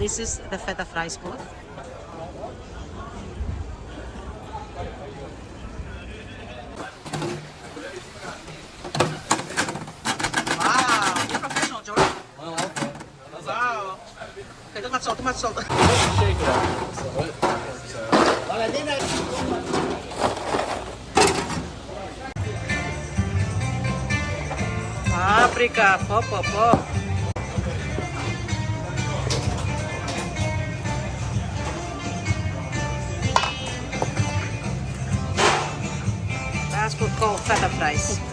This is the feta fries both. Wow, you're professional, Jordan. Well, okay. Wow. Okay, too much salt, too much salt. Shake it up. Paprika, pop, pop, pop. That's what called feta fries.